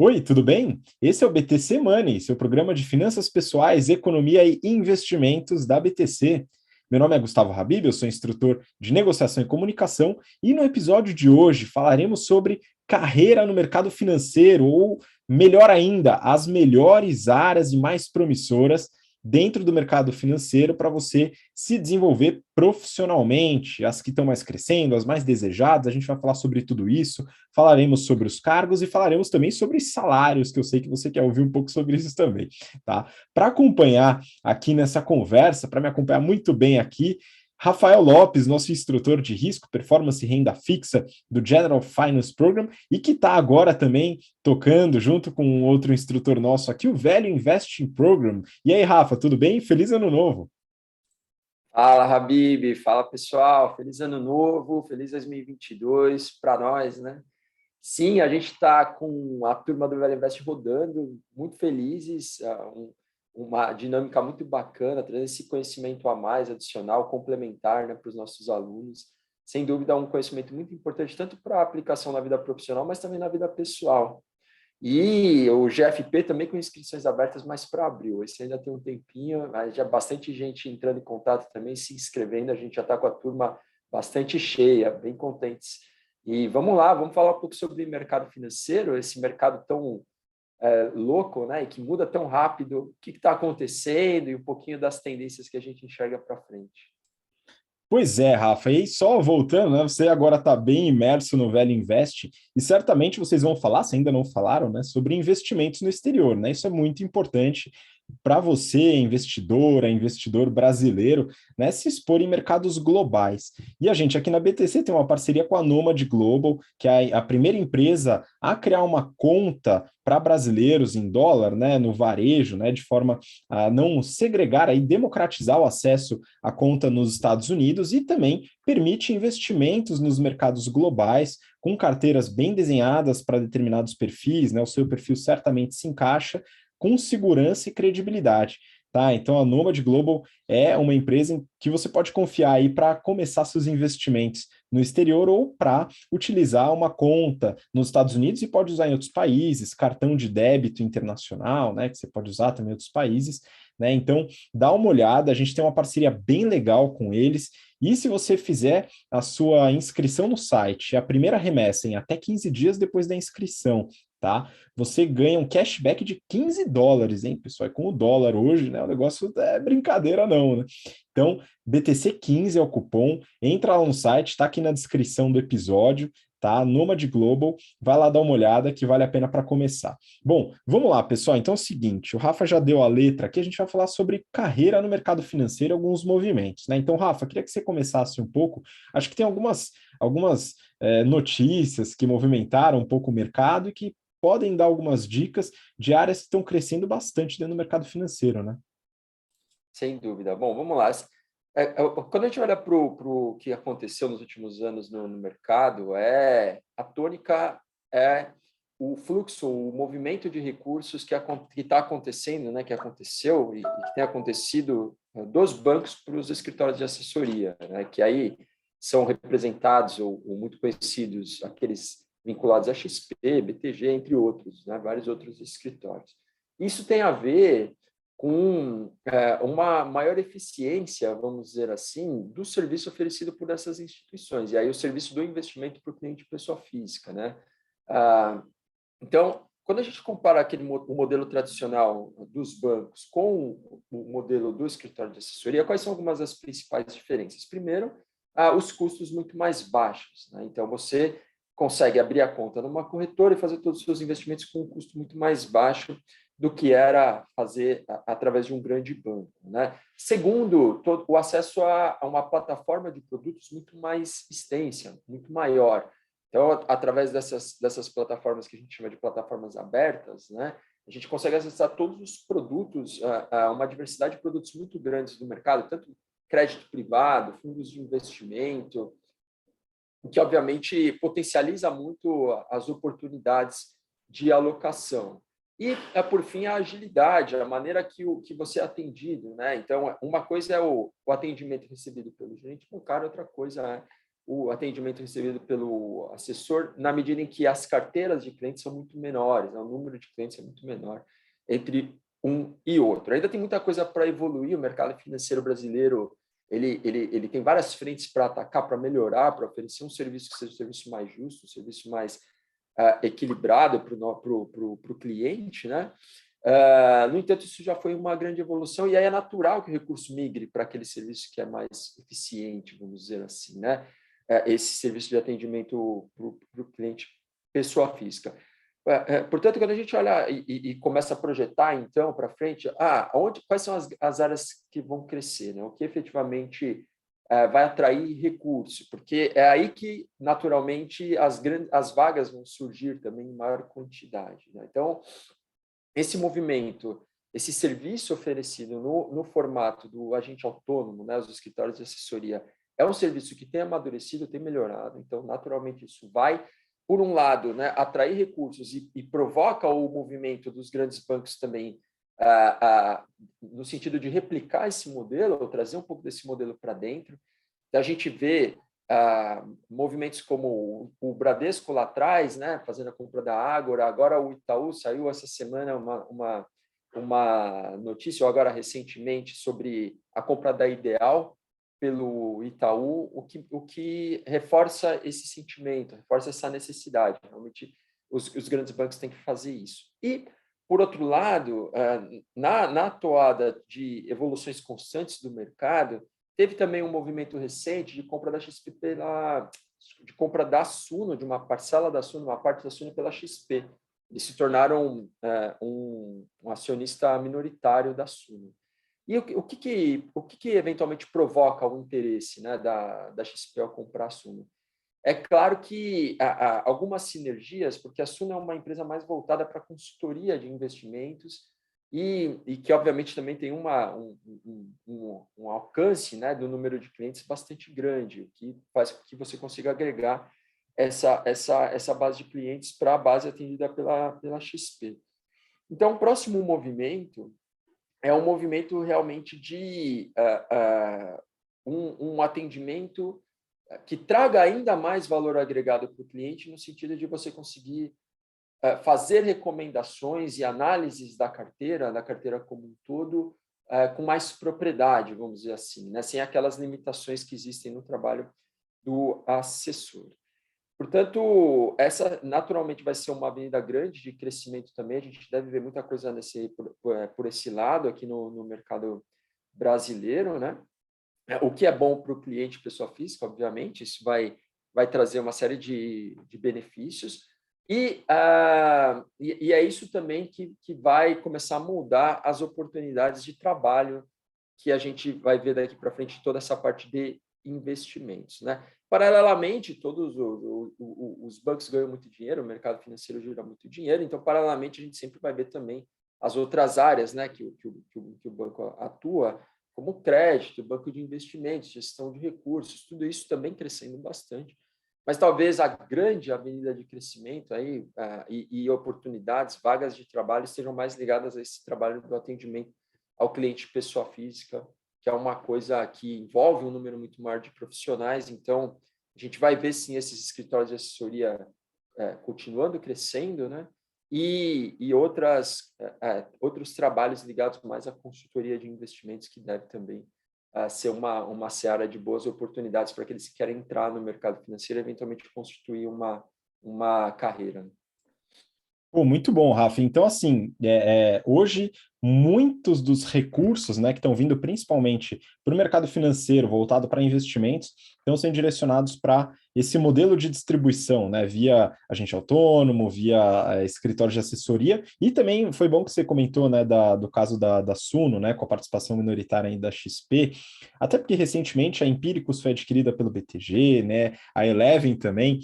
Oi, tudo bem? Esse é o BTC Money, seu programa de finanças pessoais, economia e investimentos da BTC. Meu nome é Gustavo Habib, eu sou instrutor de negociação e comunicação, e no episódio de hoje falaremos sobre carreira no mercado financeiro, ou melhor ainda, as melhores áreas e mais promissoras dentro do mercado financeiro para você se desenvolver profissionalmente, as que estão mais crescendo, as mais desejadas. A gente vai falar sobre tudo isso, falaremos sobre os cargos e falaremos também sobre salários, que eu sei que você quer ouvir um pouco sobre isso também, tá? Para acompanhar aqui nessa conversa, para me acompanhar muito bem aqui, Rafael Lopes, nosso instrutor de risco, performance e renda fixa do General Finance Program, e que está agora também tocando junto com outro instrutor nosso aqui, o Value Investing Program. E aí, Rafa, tudo bem? Feliz ano novo! Fala, Habib. Fala, pessoal. Feliz ano novo, feliz 2022 para nós, né? Sim, a gente está com a turma do Velho Invest rodando, muito felizes, uma dinâmica muito bacana, trazendo esse conhecimento a mais, adicional, complementar, né, para os nossos alunos. Sem dúvida, um conhecimento muito importante, tanto para a aplicação na vida profissional, mas também na vida pessoal. E o GFP também com inscrições abertas mais para abril. Esse ainda tem um tempinho, mas já bastante gente entrando em contato também, se inscrevendo. A gente já está com a turma bastante cheia, bem contentes. E vamos lá, vamos falar um pouco sobre mercado financeiro, esse mercado tão louco, né? E que muda tão rápido. O que está acontecendo e um pouquinho das tendências que a gente enxerga para frente. Pois é, Rafa, e só voltando, né? Você agora está bem imerso no Velho Invest, e certamente vocês vão falar, se ainda não falaram, né, sobre investimentos no exterior, né? Isso é muito importante para você, investidor brasileiro, né, se expor em mercados globais. E a gente aqui na BTC tem uma parceria com a Nomad Global, que é a primeira empresa a criar uma conta para brasileiros em dólar, né, no varejo, né, de forma a não segregar e democratizar o acesso à conta nos Estados Unidos e também permite investimentos nos mercados globais com carteiras bem desenhadas para determinados perfis, né, o seu perfil certamente se encaixa com segurança e credibilidade. Tá? Então, a Nomad Global é uma empresa em que você pode confiar aí para começar seus investimentos no exterior ou para utilizar uma conta nos Estados Unidos e pode usar em outros países, cartão de débito internacional, né, que você pode usar também em outros países. Né? Então, dá uma olhada, a gente tem uma parceria bem legal com eles. E se você fizer a sua inscrição no site, a primeira remessa em até 15 dias depois da inscrição, tá? Você ganha um cashback de US$ 15, hein, pessoal? E com o dólar hoje, né? O negócio é brincadeira, não, né? Então, BTC15 é o cupom, entra lá no site, tá aqui na descrição do episódio, tá? Nomad Global, vai lá dar uma olhada que vale a pena para começar. Bom, vamos lá, pessoal. Então é o seguinte, o Rafa já deu a letra aqui, a gente vai falar sobre carreira no mercado financeiro e alguns movimentos, né? Então, Rafa, queria que você começasse um pouco. Acho que tem algumas notícias que movimentaram um pouco o mercado e que podem dar algumas dicas de áreas que estão crescendo bastante dentro do mercado financeiro, né? Sem dúvida. Bom, vamos lá. Quando a gente olha para o que aconteceu nos últimos anos no mercado, a tônica é o fluxo, o movimento de recursos que está acontecendo, né, que aconteceu e que tem acontecido dos bancos para os escritórios de assessoria, né, que aí são representados ou muito conhecidos, aqueles vinculados a XP, BTG, entre outros, né, vários outros escritórios. Isso tem a ver com uma maior eficiência, vamos dizer assim, do serviço oferecido por essas instituições. E aí o serviço do investimento para o cliente pessoa física, né? Então, quando a gente compara o modelo tradicional dos bancos com o modelo do escritório de assessoria, quais são algumas das principais diferenças? Primeiro, os custos muito mais baixos, né? Então, você consegue abrir a conta numa corretora e fazer todos os seus investimentos com um custo muito mais baixo do que era fazer através de um grande banco, né? Segundo, o acesso a uma plataforma de produtos muito mais extensa, muito maior. Então, através dessas plataformas que a gente chama de plataformas abertas, né, a gente consegue acessar todos os produtos, uma diversidade de produtos muito grandes do mercado, tanto crédito privado, fundos de investimento, o que, obviamente, potencializa muito as oportunidades de alocação. E, por fim, a agilidade, a maneira que você é atendido, né? Então, uma coisa é o atendimento recebido pelo gerente bancário, outra coisa é o atendimento recebido pelo assessor, na medida em que as carteiras de clientes são muito menores, né? O número de clientes é muito menor entre um e outro. Ainda tem muita coisa para evoluir, o mercado financeiro brasileiro ele tem várias frentes para atacar, para melhorar, para oferecer um serviço que seja um serviço mais justo, um serviço mais equilibrado para o cliente, né? No entanto, isso já foi uma grande evolução e aí é natural que o recurso migre para aquele serviço que é mais eficiente, vamos dizer assim, né? Esse serviço de atendimento para o cliente pessoa física. Portanto, quando a gente olha e começa a projetar, então, para frente, quais são as áreas que vão crescer, né? O que efetivamente vai atrair recurso, porque é aí que, naturalmente, as vagas vão surgir também em maior quantidade, né? Então, esse movimento, esse serviço oferecido no formato do agente autônomo, né, os escritórios de assessoria, é um serviço que tem amadurecido, tem melhorado, então, naturalmente, isso vai, por um lado, né, atrair recursos e provoca o movimento dos grandes bancos também, no sentido de replicar esse modelo, ou trazer um pouco desse modelo para dentro. A gente vê movimentos como o Bradesco lá atrás, né, fazendo a compra da Ágora, agora o Itaú saiu essa semana uma notícia, ou agora recentemente, sobre a compra da Ideal pelo Itaú, o que reforça esse sentimento, reforça essa necessidade. Realmente, os grandes bancos têm que fazer isso. E, por outro lado, na toada de evoluções constantes do mercado, teve também um movimento recente de compra da XP de compra da Suno, de uma parcela da Suno, uma parte da Suno pela XP. Eles se tornaram um acionista minoritário da Suno. E o que eventualmente provoca o interesse, né, da XP ao comprar a Suno? É claro que há algumas sinergias, porque a Suno é uma empresa mais voltada para a consultoria de investimentos e que, obviamente, também tem um alcance, né, do número de clientes bastante grande, o que faz com que você consiga agregar essa base de clientes para a base atendida pela XP. Então, o próximo movimento é um movimento realmente de um atendimento que traga ainda mais valor agregado para o cliente, no sentido de você conseguir fazer recomendações e análises da carteira como um todo, com mais propriedade, vamos dizer assim, né? Sem aquelas limitações que existem no trabalho do assessor. Portanto, essa naturalmente vai ser uma avenida grande de crescimento também. A gente deve ver muita coisa por esse lado aqui no mercado brasileiro, né? O que é bom para o cliente pessoa física, obviamente, isso vai trazer uma série de benefícios. E é isso também que vai começar a moldar as oportunidades de trabalho que a gente vai ver daqui para frente, toda essa parte de investimentos, né? Paralelamente, todos os bancos ganham muito dinheiro, o mercado financeiro gira muito dinheiro, então, paralelamente, a gente sempre vai ver também as outras áreas, né, que o banco atua, como crédito, banco de investimentos, gestão de recursos, tudo isso também crescendo bastante. Mas talvez a grande avenida de crescimento aí, e oportunidades, vagas de trabalho, estejam mais ligadas a esse trabalho do atendimento ao cliente pessoa física, que é uma coisa que envolve um número muito maior de profissionais. Então, a gente vai ver, sim, esses escritórios de assessoria continuando crescendo, né? E outros trabalhos ligados mais à consultoria de investimentos, que deve também ser uma seara de boas oportunidades para aqueles que querem entrar no mercado financeiro e eventualmente constituir uma carreira. Pô, muito bom, Rafa. Então, assim, hoje, muitos dos recursos, né, que estão vindo principalmente para o mercado financeiro, voltado para investimentos, estão sendo direcionados para esse modelo de distribuição, né, via agente autônomo, via escritório de assessoria, e também foi bom que você comentou, né, do caso da Suno, né, com a participação minoritária aí da XP, até porque recentemente a Empíricos foi adquirida pelo BTG, né, a Eleven também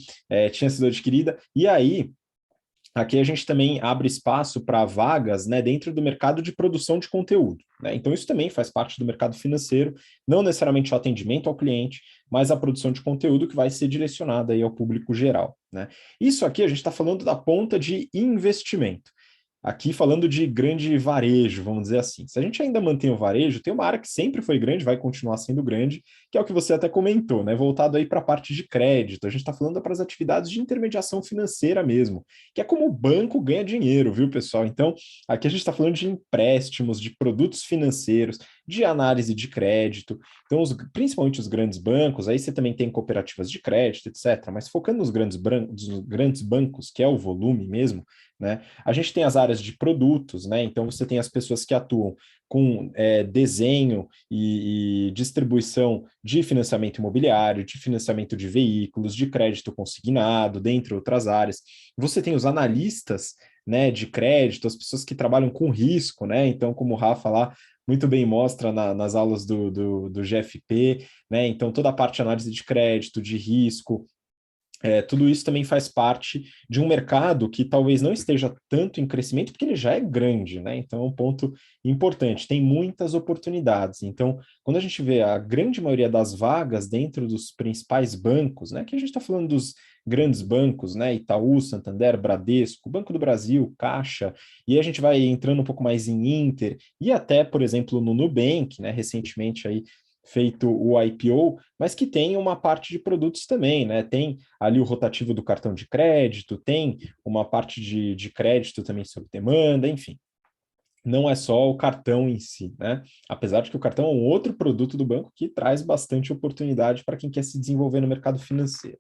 tinha sido adquirida, e aí aqui a gente também abre espaço para vagas, né, dentro do mercado de produção de conteúdo, né? Então, isso também faz parte do mercado financeiro, não necessariamente o atendimento ao cliente, mas a produção de conteúdo que vai ser direcionada aí ao público geral, né? Isso aqui a gente está falando da ponta de investimento. aqui falando de grande varejo, vamos dizer assim. Se a gente ainda mantém o varejo, tem uma área que sempre foi grande, vai continuar sendo grande, que é o que você até comentou, né? Voltado aí para a parte de crédito. A gente está falando para as atividades de intermediação financeira mesmo, que é como o banco ganha dinheiro, viu, pessoal? Então, aqui a gente está falando de empréstimos, de produtos financeiros, de análise de crédito. Então, principalmente os grandes bancos, aí você também tem cooperativas de crédito, etc. Mas focando nos grandes bancos, que é o volume mesmo, né? A gente tem as áreas de produtos, né? Então você tem as pessoas que atuam com desenho e distribuição de financiamento imobiliário, de financiamento de veículos, de crédito consignado, dentre outras áreas. Você tem os analistas, né, de crédito, as pessoas que trabalham com risco, né? Então, como o Rafa lá muito bem mostra nas aulas do GFP, né? Então, toda a parte de análise de crédito, de risco, tudo isso também faz parte de um mercado que talvez não esteja tanto em crescimento, porque ele já é grande, né? Então, é um ponto importante, tem muitas oportunidades. Então, quando a gente vê a grande maioria das vagas dentro dos principais bancos, né? Que a gente está falando dos grandes bancos, né? Itaú, Santander, Bradesco, Banco do Brasil, Caixa, e a gente vai entrando um pouco mais em Inter, e até, por exemplo, no Nubank, né? Recentemente aí feito o IPO, mas que tem uma parte de produtos também, né? Tem ali o rotativo do cartão de crédito, tem uma parte de crédito também sob demanda, enfim. Não é só o cartão em si, né? Apesar de que o cartão é um outro produto do banco que traz bastante oportunidade para quem quer se desenvolver no mercado financeiro.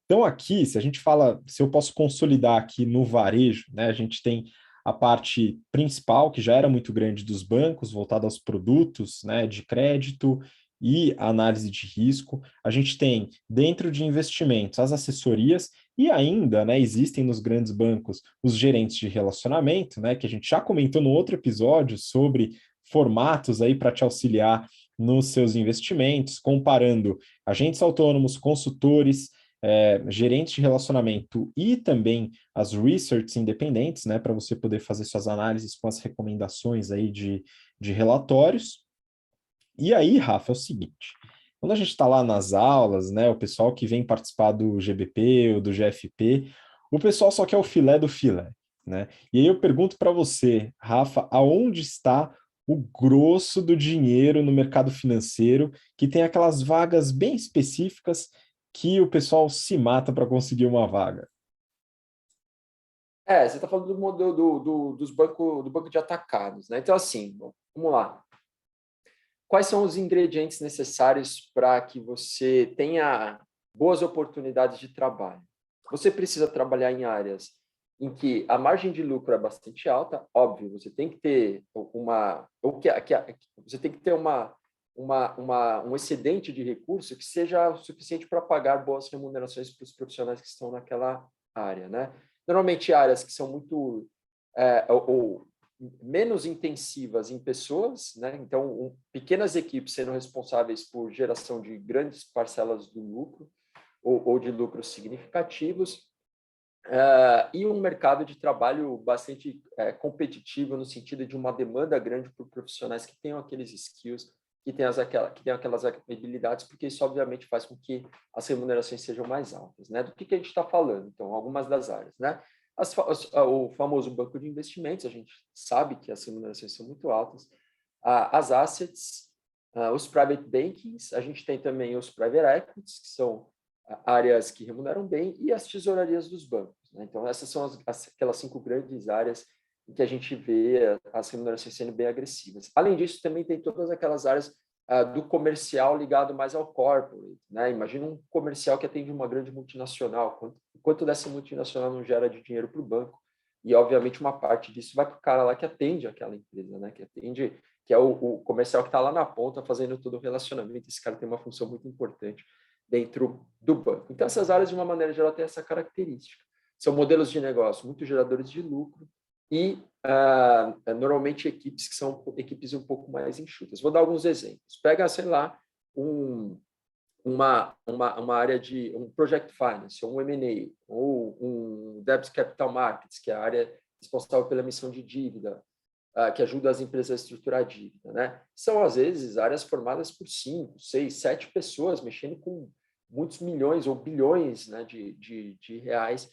Então, aqui, se a gente fala, se eu posso consolidar aqui no varejo, né? A gente tem a parte principal, que já era muito grande dos bancos, voltada aos produtos, né, de crédito e análise de risco. A gente tem, dentro de investimentos, as assessorias e ainda, né, existem nos grandes bancos os gerentes de relacionamento, né, que a gente já comentou no outro episódio sobre formatos aí para te auxiliar nos seus investimentos, comparando agentes autônomos, consultores, gerentes de relacionamento e também as research independentes, né, para você poder fazer suas análises com as recomendações aí de relatórios. E aí, Rafa, é o seguinte, quando a gente está lá nas aulas, né, o pessoal que vem participar do GBP ou do GFP, o pessoal só quer o filé do filé, né? E aí eu pergunto para você, Rafa, aonde está o grosso do dinheiro no mercado financeiro, que tem aquelas vagas bem específicas que o pessoal se mata para conseguir uma vaga? Você está falando do modelo dos do banco de atacados, né? Então, assim, vamos lá. Quais são os ingredientes necessários para que você tenha boas oportunidades de trabalho? Você precisa trabalhar em áreas em que a margem de lucro é bastante alta, óbvio, você tem que ter você tem que ter um excedente de recurso que seja suficiente para pagar boas remunerações para os profissionais que estão naquela área, né? Normalmente áreas que são muito ou menos intensivas em pessoas, né? Então pequenas equipes sendo responsáveis por geração de grandes parcelas do lucro ou de lucros significativos, e um mercado de trabalho bastante competitivo no sentido de uma demanda grande por profissionais que tenham aqueles skills, que tenham aquelas habilidades, porque isso obviamente faz com que as remunerações sejam mais altas, né? Do que a gente está falando? Então, algumas das áreas, né? O famoso banco de investimentos, a gente sabe que as remunerações são muito altas. As assets, os private bankings, a gente tem também os private equities, que são áreas que remuneram bem, e as tesourarias dos bancos, né? Então, essas são aquelas 5 grandes áreas em que a gente vê as remunerações sendo bem agressivas. Além disso, também tem todas aquelas áreas do comercial ligado mais ao corporate, né? Imagina um comercial que atende uma grande multinacional, quanto dessa multinacional não gera de dinheiro para o banco? E, obviamente, uma parte disso vai para o cara lá que atende aquela empresa, né? Que é o comercial que está lá na ponta fazendo todo o relacionamento. Esse cara tem uma função muito importante dentro do banco. Então, essas áreas, de uma maneira geral, têm essa característica. São modelos de negócio muito geradores de lucro e, normalmente, equipes que são equipes um pouco mais enxutas. Vou dar alguns exemplos. Pega, sei lá, uma área de um project finance, ou um M&A, ou um debt capital markets, que é a área responsável pela emissão de dívida, que ajuda as empresas a estruturar a dívida, né? São, às vezes, áreas formadas por 5, 6, 7 pessoas, mexendo com muitos milhões ou bilhões, né, de reais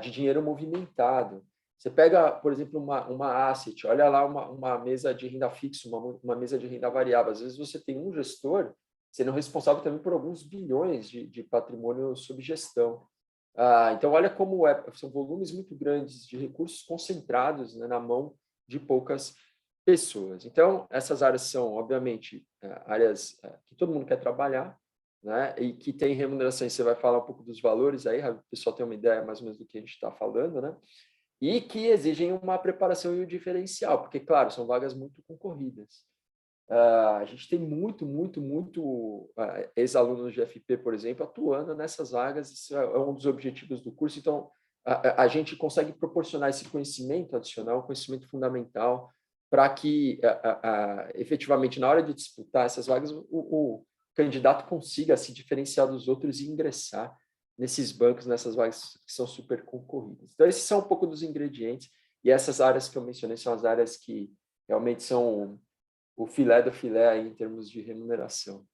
de dinheiro movimentado. Você pega, por exemplo, uma asset, olha lá uma mesa de renda fixa, uma mesa de renda variável. Às vezes você tem um gestor sendo responsável também por alguns bilhões de patrimônio sob gestão. Então, olha como são volumes muito grandes de recursos concentrados, né, na mão de poucas pessoas. Então, essas áreas são, obviamente, áreas que todo mundo quer trabalhar, né, e que tem remunerações. Você vai falar um pouco dos valores aí, o pessoal tem uma ideia mais ou menos do que a gente está falando, né? E que exigem uma preparação e um diferencial, porque, claro, são vagas muito concorridas. A gente tem muito ex-alunos de FP, por exemplo, atuando nessas vagas. Isso é um dos objetivos do curso. Então, a gente consegue proporcionar esse conhecimento adicional, conhecimento fundamental, para que, efetivamente, na hora de disputar essas vagas, o candidato consiga se diferenciar dos outros e ingressar nesses bancos, nessas vagas que são super concorridas. Então, esses são um pouco dos ingredientes. E essas áreas que eu mencionei são as áreas que realmente são o filé do filé aí em termos de remuneração.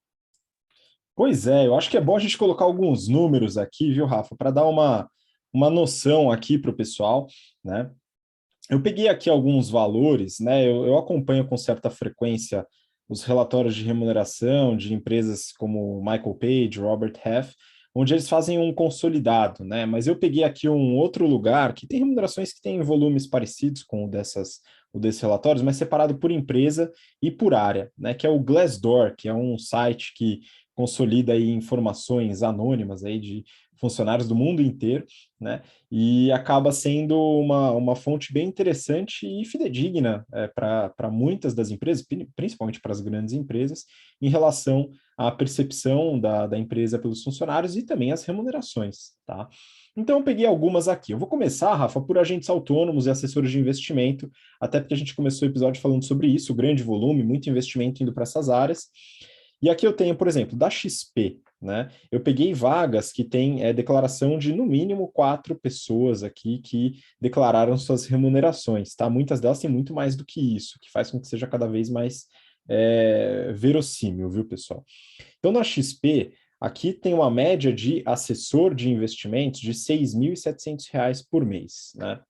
Pois é, eu acho que é bom a gente colocar alguns números aqui, viu, Rafa, para dar uma noção aqui para o pessoal, né? Eu peguei aqui alguns valores, né? Eu acompanho com certa frequência os relatórios de remuneração de empresas como Michael Page, Robert Half, onde eles fazem um consolidado, né? Mas eu peguei aqui um outro lugar que tem remunerações que têm volumes parecidos com o desses relatórios, mas separado por empresa e por área, né? Que é o Glassdoor, que é um site que consolida aí informações anônimas aí de funcionários do mundo inteiro, né? E acaba sendo uma fonte bem interessante e fidedigna para muitas das empresas, principalmente para as grandes empresas, em relação à percepção da empresa pelos funcionários e também as remunerações, tá? Então, eu peguei algumas aqui. Eu vou começar, Rafa, por agentes autônomos e assessores de investimento, até porque a gente começou o episódio falando sobre isso, o grande volume, muito investimento indo para essas áreas. E aqui eu tenho, por exemplo, da XP, né? Eu peguei vagas que têm declaração de no mínimo 4 pessoas aqui que declararam suas remunerações, tá? Muitas delas têm muito mais do que isso, que faz com que seja cada vez mais verossímil, viu, pessoal? Então, na XP, aqui tem uma média de assessor de investimentos de R$ 6.700 por mês, né?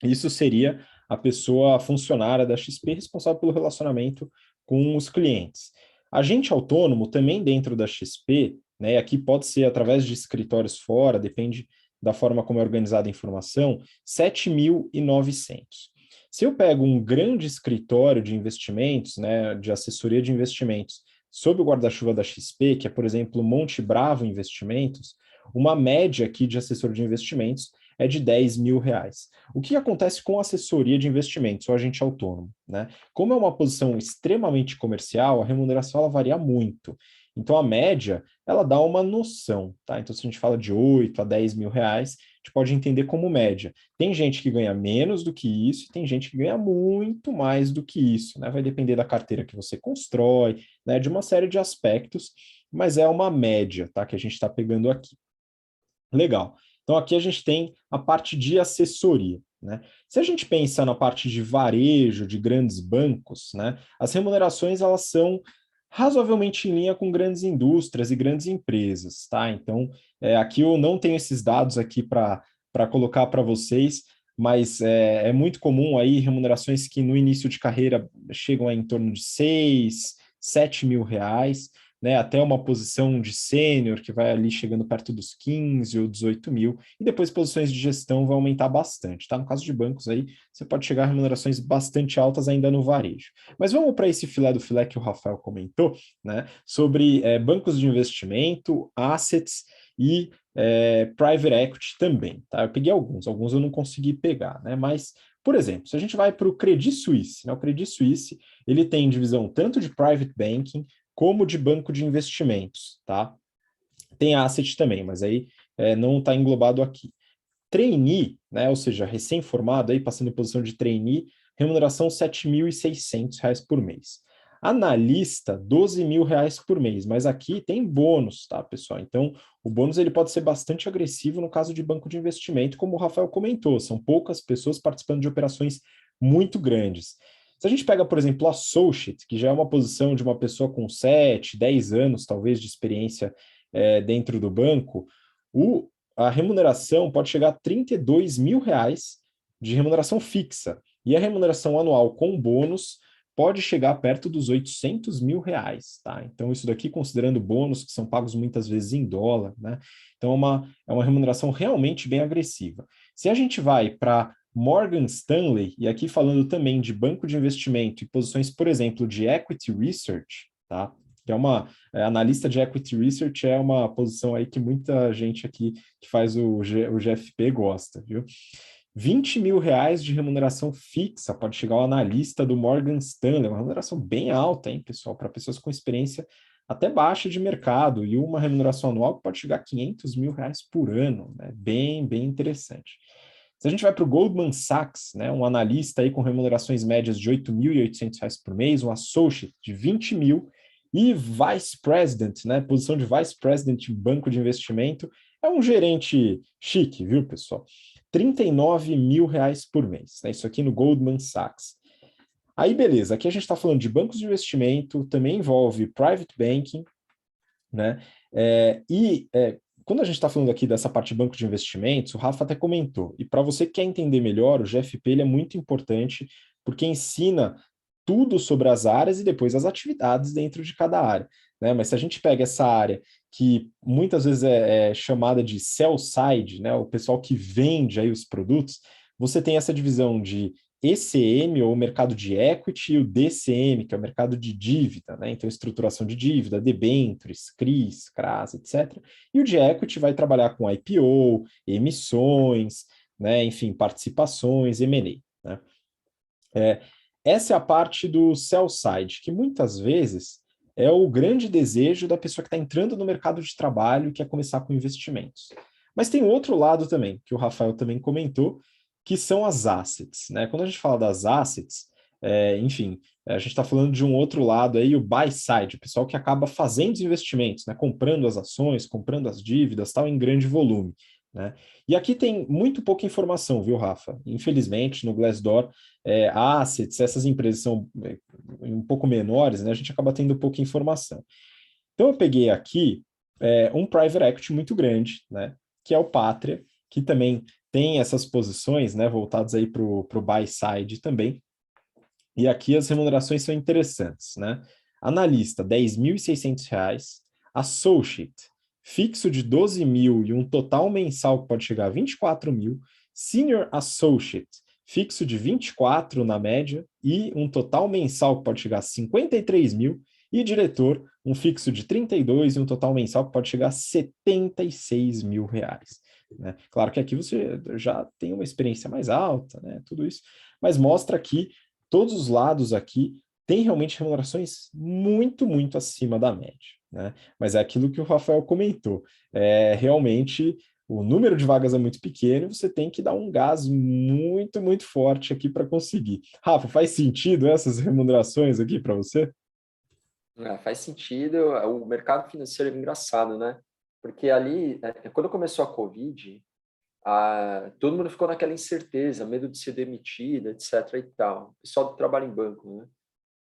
Isso seria a pessoa funcionária da XP responsável pelo relacionamento com os clientes. Agente autônomo também dentro da XP, né, aqui pode ser através de escritórios fora, depende da forma como é organizada a informação, 7.900. Se eu pego um grande escritório de investimentos, né, de assessoria de investimentos, sob o guarda-chuva da XP, que é, por exemplo, Monte Bravo Investimentos, uma média aqui de assessor de investimentos é de R$ 10.000. O que acontece com assessoria de investimentos, o agente autônomo, né? Como é uma posição extremamente comercial, a remuneração ela varia muito. Então, a média, ela dá uma noção, tá? Então, se a gente fala de 8 a 10 mil reais, a gente pode entender como média. Tem gente que ganha menos do que isso e tem gente que ganha muito mais do que isso, né? Vai depender da carteira que você constrói, né? De uma série de aspectos, mas é uma média, tá? Que a gente está pegando aqui. Legal. Então, aqui a gente tem a parte de assessoria, né? Se a gente pensa na parte de varejo, de grandes bancos, né? As remunerações, elas são razoavelmente em linha com grandes indústrias e grandes empresas, tá? Então, aqui eu não tenho esses dados aqui para colocar para vocês, mas é muito comum aí remunerações que no início de carreira chegam a em torno de 6, 7 mil reais, né, até uma posição de sênior que vai ali chegando perto dos 15 ou 18 mil, e depois posições de gestão vão aumentar bastante, tá? No caso de bancos aí, você pode chegar a remunerações bastante altas ainda no varejo. Mas vamos para esse filé do filé que o Rafael comentou, né, sobre bancos de investimento, assets e private equity também, tá? Eu peguei alguns eu não consegui pegar, né, mas por exemplo, se a gente vai para o Credit Suisse, né, o Credit Suisse, ele tem divisão tanto de private banking como de banco de investimentos, tá? Tem asset também, mas aí não está englobado aqui. Trainee, né, ou seja, recém-formado, aí passando em posição de trainee, remuneração R$ 7.600 por mês. Analista, R$ 12.000 por mês, mas aqui tem bônus, tá, pessoal? Então, o bônus ele pode ser bastante agressivo no caso de banco de investimento, como o Rafael comentou, são poucas pessoas participando de operações muito grandes. Se a gente pega, por exemplo, associate, que já é uma posição de uma pessoa com 7, 10 anos, talvez, de experiência dentro do banco, a remuneração pode chegar a R$ 32.000 de remuneração fixa. E a remuneração anual com bônus pode chegar perto dos R$ 800 mil, tá? Então, isso daqui considerando bônus que são pagos muitas vezes em dólar, né? Então, é uma remuneração realmente bem agressiva. Se a gente vai para Morgan Stanley, e aqui falando também de banco de investimento e posições, por exemplo, de equity research, tá? Que analista de equity research é uma posição aí que muita gente aqui que faz o GFP gosta, viu? R$ 20 mil de remuneração fixa pode chegar ao analista do Morgan Stanley, uma remuneração bem alta, hein, pessoal, para pessoas com experiência até baixa de mercado, e uma remuneração anual que pode chegar a R$ 500 mil por ano, né? Bem, bem interessante. Se a gente vai para o Goldman Sachs, né, um analista aí com remunerações médias de R$ 8.800 por mês, um associate de 20 mil e vice president, né, posição de vice president em banco de investimento, é um gerente chique, viu, pessoal? R$ 39 mil por mês, né, isso aqui no Goldman Sachs. Aí, beleza, aqui a gente está falando de bancos de investimento, também envolve private banking, né, quando a gente está falando aqui dessa parte de banco de investimentos, o Rafa até comentou, e para você que quer entender melhor, o GFP ele é muito importante porque ensina tudo sobre as áreas e depois as atividades dentro de cada área, né? Mas se a gente pega essa área que muitas vezes é chamada de sell side, né? O pessoal que vende aí os produtos, você tem essa divisão de ECM, ou mercado de equity, e o DCM, que é o mercado de dívida, né? Então, estruturação de dívida, debêntures, CRIs, CRAs, etc. E o de equity vai trabalhar com IPO, emissões, né? Enfim, participações, M&A, né? Essa é a parte do sell side, que muitas vezes é o grande desejo da pessoa que está entrando no mercado de trabalho e quer começar com investimentos. Mas tem outro lado também, que o Rafael também comentou, que são as assets, né? Quando a gente fala das assets, enfim, a gente está falando de um outro lado aí, o buy side, o pessoal que acaba fazendo os investimentos, né? Comprando as ações, comprando as dívidas, tal, em grande volume, né? E aqui tem muito pouca informação, viu, Rafa? Infelizmente, no Glassdoor, assets, essas empresas são um pouco menores, né? A gente acaba tendo pouca informação. Então, eu peguei aqui um private equity muito grande, né? Que é o Pátria, que também tem essas posições, né? Voltadas aí para o buy side também. E aqui as remunerações são interessantes, né? Analista, R$ 10.600. Associate, fixo de 12 mil e um total mensal que pode chegar a 24 mil. Senior Associate, fixo de 24 na média e um total mensal que pode chegar a 53 mil. E diretor, um fixo de 32 e um total mensal que pode chegar a R$ 76 mil. Né? Claro que aqui você já tem uma experiência mais alta, né? Tudo isso, mas mostra que todos os lados aqui têm realmente remunerações muito, muito acima da média, né? Mas é aquilo que o Rafael comentou. Realmente o número de vagas é muito pequeno e você tem que dar um gás muito, muito forte aqui para conseguir. Rafa, faz sentido essas remunerações aqui para você? Faz sentido. O mercado financeiro é engraçado, né? Porque ali, quando começou a Covid, todo mundo ficou naquela incerteza, medo de ser demitido, etc. e tal. O pessoal do trabalho em banco, né?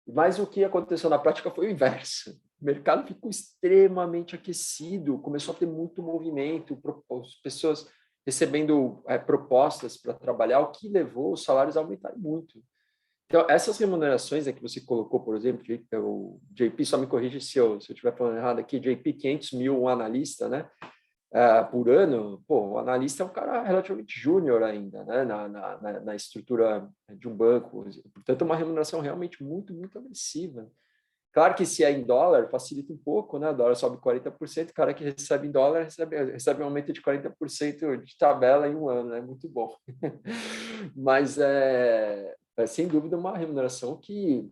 Mas o que aconteceu na prática foi o inverso. O mercado ficou extremamente aquecido, começou a ter muito movimento, pessoas recebendo propostas para trabalhar, o que levou os salários a aumentarem muito. Então, essas remunerações que você colocou, por exemplo, o JP, só me corrige se eu estiver falando errado aqui, JP 500 mil, um analista, né? Por ano, o analista é um cara relativamente júnior ainda, né? Na estrutura de um banco. Portanto, é uma remuneração realmente muito, muito agressiva. Claro que se é em dólar, facilita um pouco, né? O dólar sobe 40%, o cara que recebe em dólar recebe um aumento de 40% de tabela em um ano, é muito bom. Mas sem dúvida uma remuneração que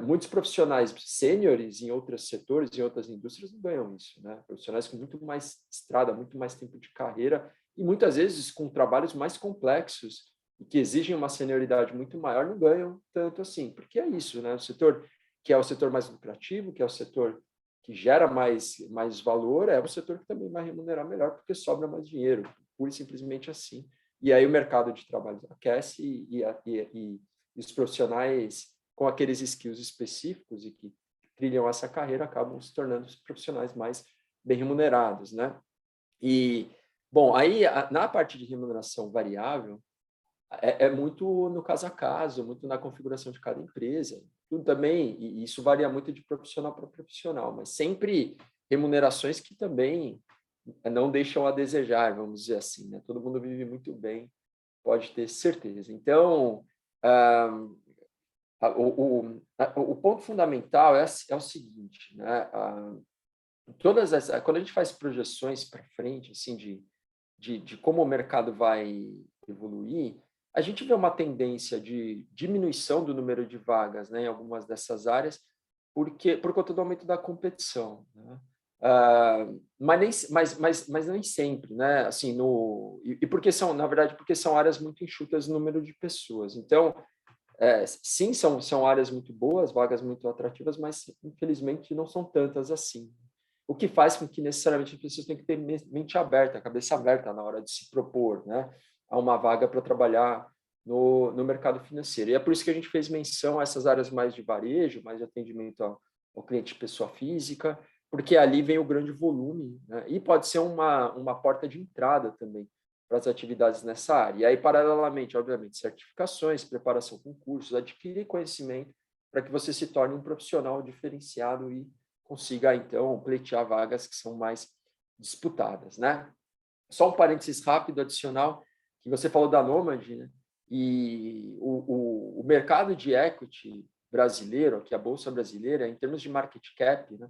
muitos profissionais sêniores em outros setores, em outras indústrias não ganham isso, né? Profissionais com muito mais estrada, muito mais tempo de carreira e muitas vezes com trabalhos mais complexos e que exigem uma senioridade muito maior não ganham tanto assim, porque é isso, né? O setor que é o setor mais lucrativo, que é o setor que gera mais valor, é o setor que também vai remunerar melhor, porque sobra mais dinheiro, pura e simplesmente assim. E aí o mercado de trabalho aquece e os profissionais com aqueles skills específicos e que trilham essa carreira acabam se tornando os profissionais mais bem remunerados, né? E, bom, aí na parte de remuneração variável, é muito no caso a caso, muito na configuração de cada empresa. Tudo também, e isso varia muito de profissional para profissional, mas sempre remunerações que também não deixam a desejar, vamos dizer assim, né? Todo mundo vive muito bem, pode ter certeza. Então, o ponto fundamental é o seguinte, né? Quando a gente faz projeções para frente, assim, de como o mercado vai evoluir, a gente vê uma tendência de diminuição do número de vagas, né, em algumas dessas áreas, por conta do aumento da competição, né? Mas nem sempre, né? Assim, e porque são, na verdade, porque são áreas muito enxutas no número de pessoas. Então, sim, são áreas muito boas, vagas muito atrativas, mas infelizmente não são tantas assim. O que faz com que necessariamente as pessoas tenham que ter mente aberta, cabeça aberta na hora de se propor, né, a uma vaga para trabalhar no mercado financeiro. E é por isso que a gente fez menção a essas áreas mais de varejo, mais de atendimento ao cliente pessoa física, porque ali vem o grande volume, né, e pode ser uma porta de entrada também para as atividades nessa área. E aí, paralelamente, obviamente, certificações, preparação com cursos, adquirir conhecimento para que você se torne um profissional diferenciado e consiga, então, pleitear vagas que são mais disputadas, né? Só um parênteses rápido, adicional, que você falou da Nomad, né? E o mercado de equity brasileiro, que é a Bolsa Brasileira, em termos de market cap, né,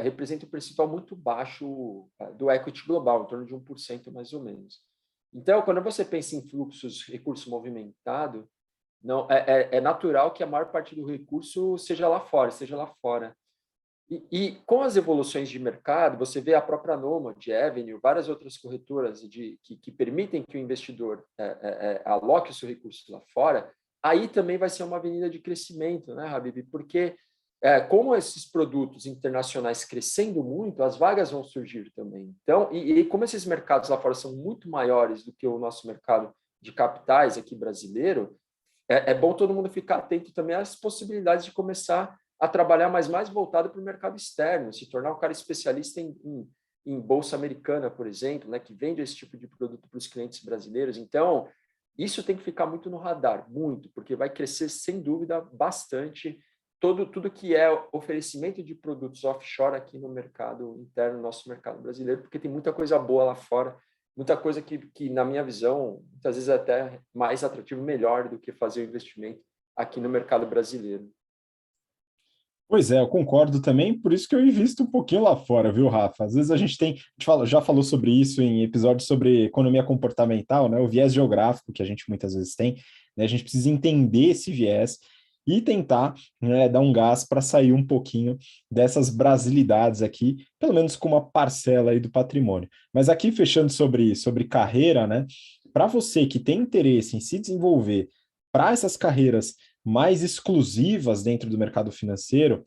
representa um percentual muito baixo do equity global, em torno de 1% mais ou menos. Então, quando você pensa em fluxos, recurso movimentado, não, é natural que a maior parte do recurso seja lá fora, esteja lá fora. E com as evoluções de mercado, você vê a própria Nomad, Avenue, várias outras corretoras que permitem que o investidor aloque o seu recurso lá fora, aí também vai ser uma avenida de crescimento, né, Habib? Porque como esses produtos internacionais crescendo muito, as vagas vão surgir também. Então, e como esses mercados lá fora são muito maiores do que o nosso mercado de capitais aqui brasileiro, é bom todo mundo ficar atento também às possibilidades de começar a trabalhar mais voltado para o mercado externo, se tornar um cara especialista em bolsa americana, por exemplo, né, que vende esse tipo de produto para os clientes brasileiros. Então, isso tem que ficar muito no radar, muito, porque vai crescer, sem dúvida, bastante tudo que é oferecimento de produtos offshore aqui no mercado interno, nosso mercado brasileiro, porque tem muita coisa boa lá fora, muita coisa que na minha visão, muitas vezes é até mais atrativo, melhor do que fazer o investimento aqui no mercado brasileiro. Pois é, eu concordo também, por isso que eu invisto um pouquinho lá fora, viu, Rafa? Às vezes a gente já falou sobre isso em episódios sobre economia comportamental, né? O viés geográfico que a gente muitas vezes tem, né? A gente precisa entender esse viés e tentar, né, dar um gás para sair um pouquinho dessas brasilidades aqui, pelo menos com uma parcela aí do patrimônio. Mas aqui, fechando sobre carreira, né? Para você que tem interesse em se desenvolver para essas carreiras mais exclusivas dentro do mercado financeiro,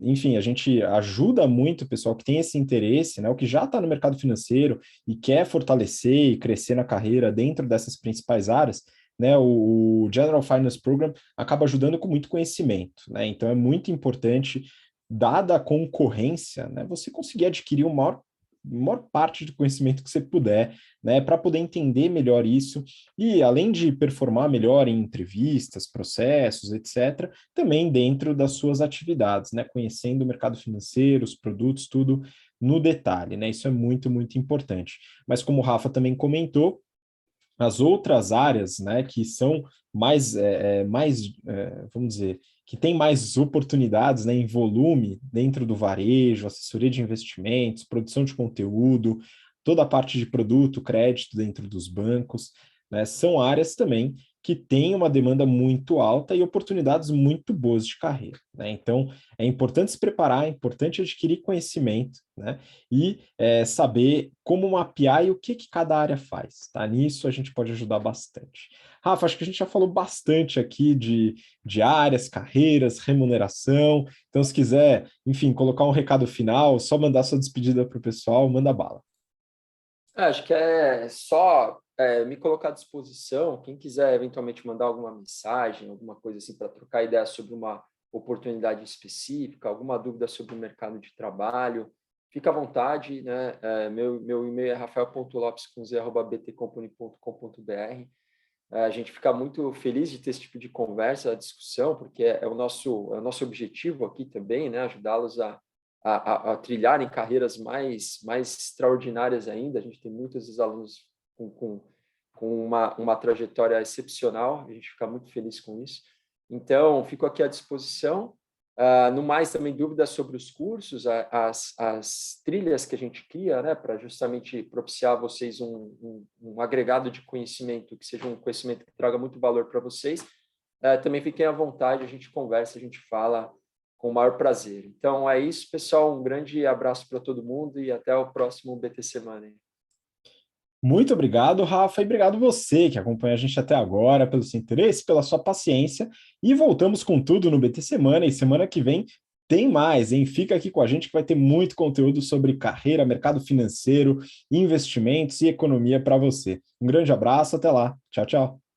enfim, a gente ajuda muito o pessoal que tem esse interesse, né, o que já está no mercado financeiro e quer fortalecer e crescer na carreira dentro dessas principais áreas, né, o General Finance Program acaba ajudando com muito conhecimento, né, então é muito importante, dada a concorrência, né, você conseguir adquirir o maior parte do conhecimento que você puder, né, para poder entender melhor isso e, além de performar melhor em entrevistas, processos, etc., também dentro das suas atividades, né, conhecendo o mercado financeiro, os produtos, tudo no detalhe, né, isso é muito, muito importante. Mas como o Rafa também comentou, as outras áreas, né, que são vamos dizer, que tem mais oportunidades, né, em volume dentro do varejo, assessoria de investimentos, produção de conteúdo, toda a parte de produto, crédito dentro dos bancos, né, são áreas também que têm uma demanda muito alta e oportunidades muito boas de carreira, né? Então, é importante se preparar, é importante adquirir conhecimento, né? E saber como mapear e o que cada área faz, tá? Nisso a gente pode ajudar bastante. Rafa, acho que a gente já falou bastante aqui de áreas, carreiras, remuneração. Então, se quiser, enfim, colocar um recado final, só mandar sua despedida para o pessoal, manda bala. Acho que é só me colocar à disposição. Quem quiser eventualmente mandar alguma mensagem, alguma coisa assim para trocar ideia sobre uma oportunidade específica, alguma dúvida sobre o mercado de trabalho, fica à vontade, né? Meu e-mail é rafael.lopes@btcompany.com.br. A gente fica muito feliz de ter esse tipo de conversa, discussão, porque é o nosso objetivo aqui também, né? Ajudá-los a trilharem carreiras mais extraordinárias ainda. A gente tem muitos alunos com uma trajetória excepcional, a gente fica muito feliz com isso. Então, fico aqui à disposição. No mais, também dúvidas sobre os cursos, as trilhas que a gente cria, né, para justamente propiciar a vocês um agregado de conhecimento, que seja um conhecimento que traga muito valor para vocês. Também fiquem à vontade, a gente conversa, a gente fala com o maior prazer. Então, é isso, pessoal. Um grande abraço para todo mundo e até o próximo BTC Money. Muito obrigado, Rafa, e obrigado você que acompanha a gente até agora, pelo seu interesse, pela sua paciência. E voltamos com tudo no BT Semana, e semana que vem tem mais, hein? Fica aqui com a gente que vai ter muito conteúdo sobre carreira, mercado financeiro, investimentos e economia para você. Um grande abraço, até lá. Tchau, tchau.